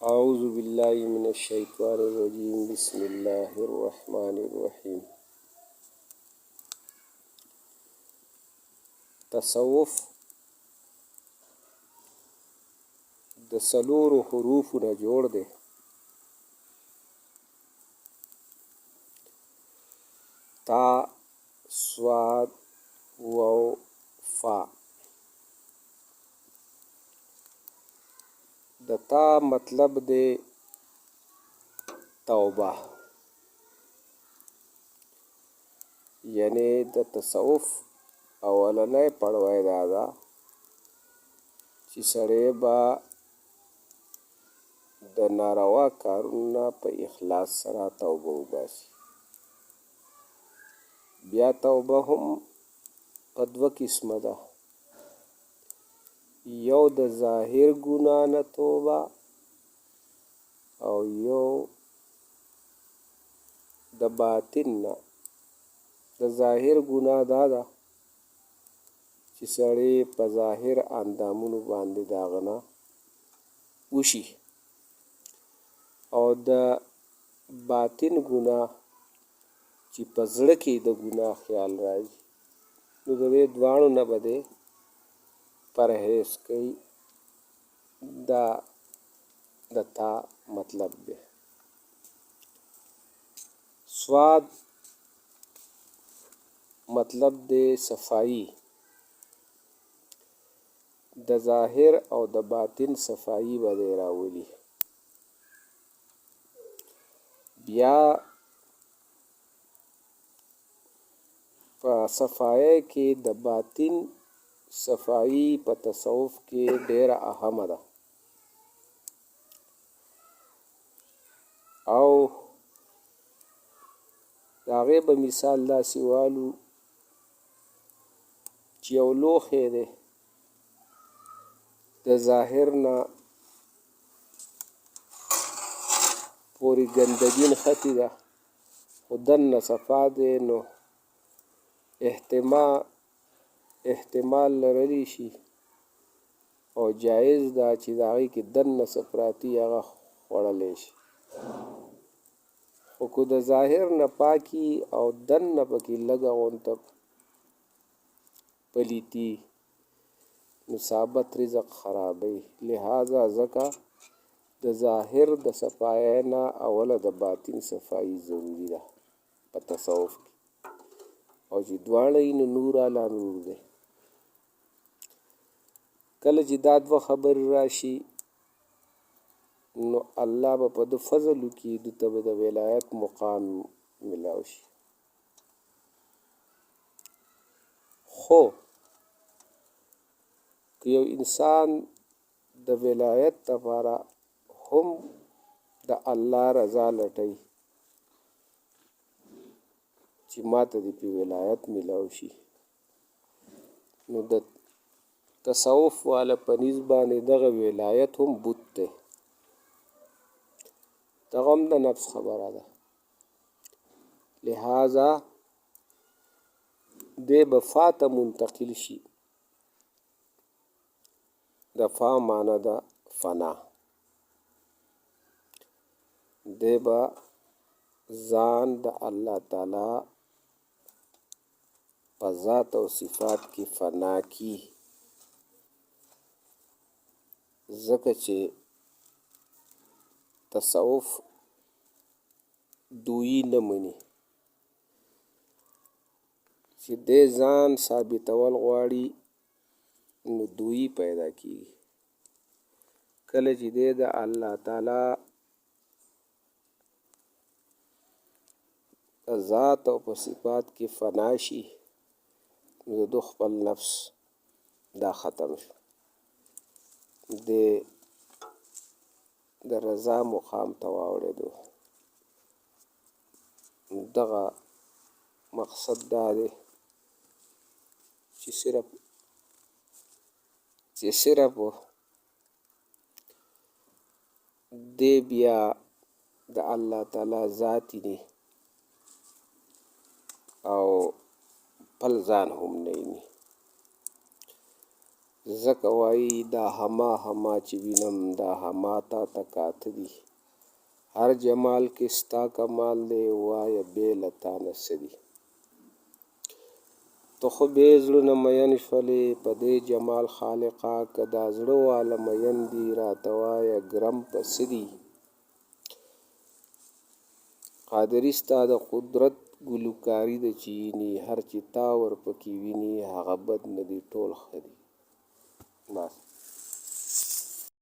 أعوذ بالله من الشيطان الرجيم بسم الله الرحمن الرحيم. تصوف د څلورو حروفو نه جوړ دی. تا، صاد، واو، فا. د تا مطلب دی توبه، یعنی د تصوف اولنی پړاو دا ده چې سړی به د ناروا کارونه په اخلاص سره توبه وباسي. بیا توبه هم په دوه قسمه ده، یو د ظاهر ګناه نه توبه او یو د باطن نه. د ظاهر ګناه دا ده چې سړی په ظاهر اندامونو باندې د هغه نه وشي، او د باطن ګناه چې په زړه کې د ګناه خیال راځي، نو د دې دواړو نه به دی پرهیز کوي. دا د تا مطلب دی. سواد مطلب دی صفائی، د ظاهر او د باطن صفائی به دی راولي. بیا په صفائی کې د باطن صفائی په تصوف کې ډیره اهمه ده، او د هغې به مثال داسې والو چې یو لوښی دی، د ظاهر نه پورې ګندګي نښتې ده، خو دننه صفا دی، نو احتمال لرلی شي او جایز ده چې د هغې کې دننه څه پراته هغه خوړلی شي. خو که د ظاهر نه پاکي او دننه پکې لږه غونته پلیتي، نو ثابت رزق خرابوي. لہذا ځکه د ظاهر د صفایۍ نه اوله د باطن صفایي ضروري ده په تصوف کې، او چې دواړه یې نو نور علی نور دی. کله چې دا دوه خبرې راشي، نو الله به په ده فضل وکړي، ده ته به د ولایت مقام ملاو شي. خو که یو انسان د ولایت لپاره هم د الله رضا لټوي چې ما ته دې په ولایت ملاو شي، نو د تصوف والا په نیز باندې دغه ولایت هم بت دی. دغه هم د نفس خبره ده. لہذا دی به فا ته منتقل شي. د فا معنی ده فنا. دی به ځان د الله تعالی په ذات او صفات کې فنا کی، ځکه چې تصوف دویی نه مني چې دی ځان ثابتول غواړي، نو دویی پیدا کیږي. کله چې دی د الله تعالی په ذات او په صفات کې فنا شي، نو د خپل نفس دا ختم شو، د رضا مقام ته واوړېدو. دغه مقصد دا دی چې صرف دی بیا د الله تعالی ذاتی دی او بل ځان هم نه ویني، ځکه وایي دا هما چې وینم دا هما تا ته کاته دي. هر جمال کې ستا کمال دی وایه بې له تا نه څه دي. ته خو بې زړه نه مین شولې په دې جمال خالقه، که دا زړه واله مین دي راته وایه ګرم په څه دي. قادري ستا د قدرت ګلوکاري ده چې ویني، هر چې تا ورپکې ویني هغه بد نه دي ټول ښه دي. بس.